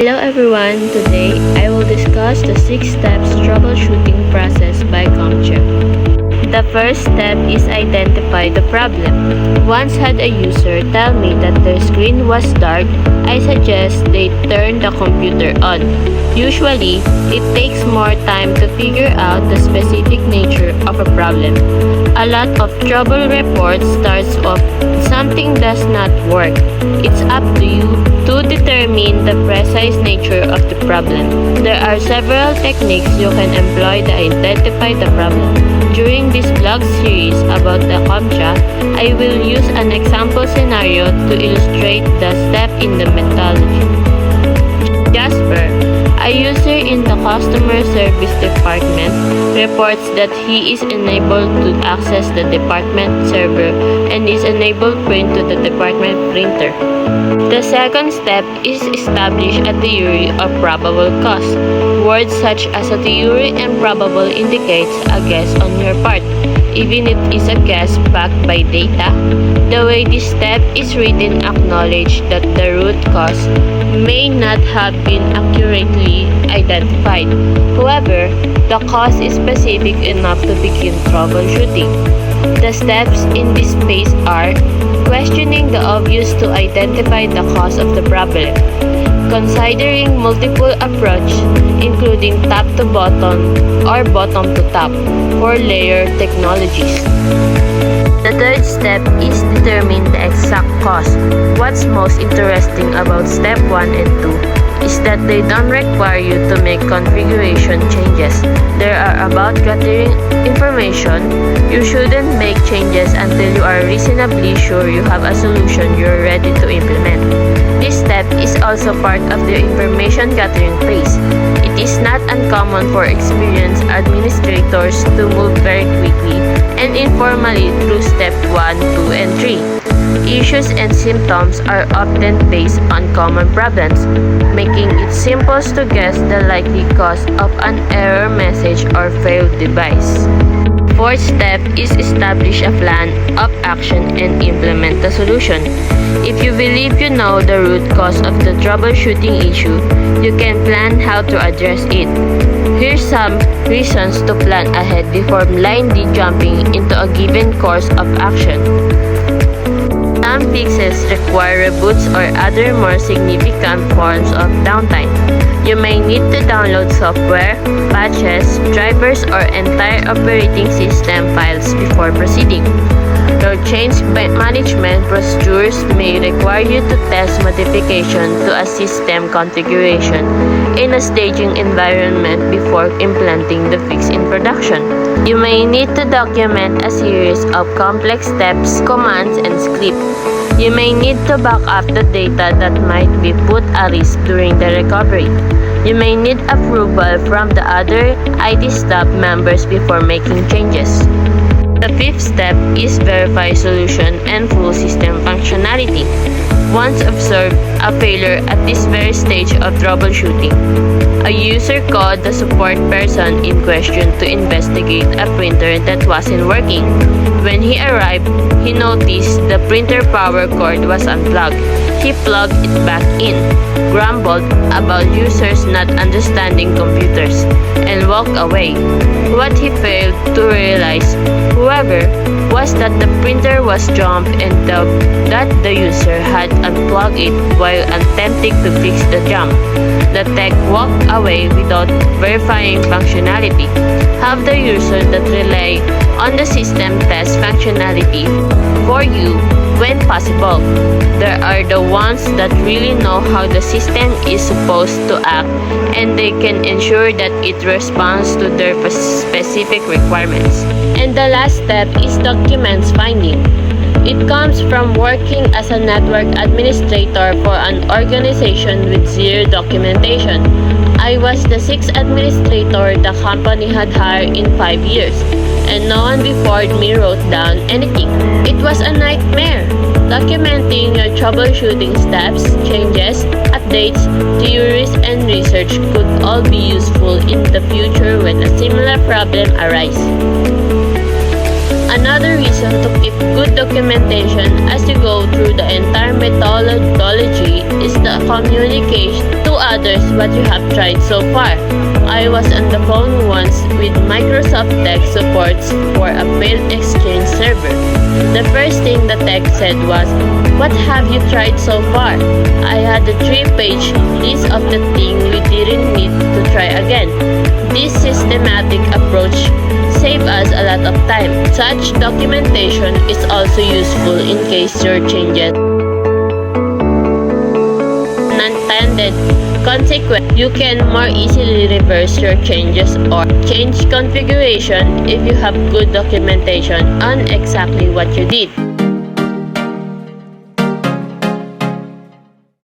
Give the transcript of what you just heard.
Hello everyone, today I will discuss the 6 steps troubleshooting process by CommCheck. The first step is identify the problem. Once had a user tell me that their screen was dark, I suggest they turn the computer on. Usually, it takes more time to figure out the specific nature of a problem. A lot of trouble reports starts off something does not work. It's up to you to determine the precise nature of the problem. There are several techniques you can employ to identify the problem. During this blog series about the CommCheck, I will use an example scenario to illustrate the step in the methodology. Jasper, a user in the customer service department, reports that he is unable to access the department server and is unable to print to the department printer. The second step is establish a theory of probable cause. Words such as a theory and probable indicates a guess on your part. Even if it is a guess backed by data, the way this step is written acknowledge that the root cause may not have been accurately identified. However, the cause is specific enough to begin troubleshooting. The steps in this phase are questioning the obvious to identify the cause of the problem, considering multiple approaches including top to bottom or bottom to top for layer technologies. The third step is determine the exact cause. What's most interesting about step 1 and 2 is that they don't require you to make configuration changes. They are about gathering information. You shouldn't make changes until you are reasonably sure you have a solution you're ready to implement. This step is also part of the information gathering phase. It is not uncommon for experienced administrators to move very quickly and informally through step 1, 2, and 3. Issues and symptoms are often based on common problems, making it simple to guess the likely cause of an error message or failed device. Fourth step is establish a plan of action and implement the solution. If you believe you know the root cause of the troubleshooting issue, you can plan how to address it. Here's some reasons to plan ahead before blindly jumping into a given course of action. Some fixes require reboots or other more significant forms of downtime. You may need to download software, patches, drivers, or entire operating system files before proceeding. Your change management procedures may require you to test modification to a system configuration in a staging environment before implementing the fix in production. You may need to document a series of complex steps, commands, and scripts. You may need to back up the data that might be put at risk during the recovery. You may need approval from the other IT staff members before making changes. The fifth step is verify solution and full system functionality. Once observed a failure at this very stage of troubleshooting, a user called the support person in question to investigate a printer that wasn't working. When he arrived, he noticed the printer power cord was unplugged. He plugged it back in, grumbled about users not understanding computers, and walked away. What he failed to realize, however, was that the printer was jammed and that the user had unplugged it while attempting to fix the jam. The tech walked away without verifying functionality. Have the user that rely on the system test functionality for you when possible. There are the ones that really know how the system is supposed to act and they can ensure that it responds to their specific requirements. And the last step is documents finding. It comes from working as a network administrator for an organization with zero documentation. I was the 6th administrator the company had hired in 5 years, and no one before me wrote down anything. It was a nightmare. Documenting your troubleshooting steps, changes, updates, theories, and research could all be useful in the future when a similar problem arises. Another reason to keep good documentation as you go through the entire methodology is the communication to others what you have tried so far. I was on the phone once with Microsoft Tech supports for a failed Exchange server. The first thing the tech said was, "What have you tried so far?" I had a 3-page list of the things we didn't need to try again. This systematic approach saved us a lot of time. Such documentation is also useful in case your changes unintended consequence. You can more easily reverse your changes or change configuration if you have good documentation on exactly what you did.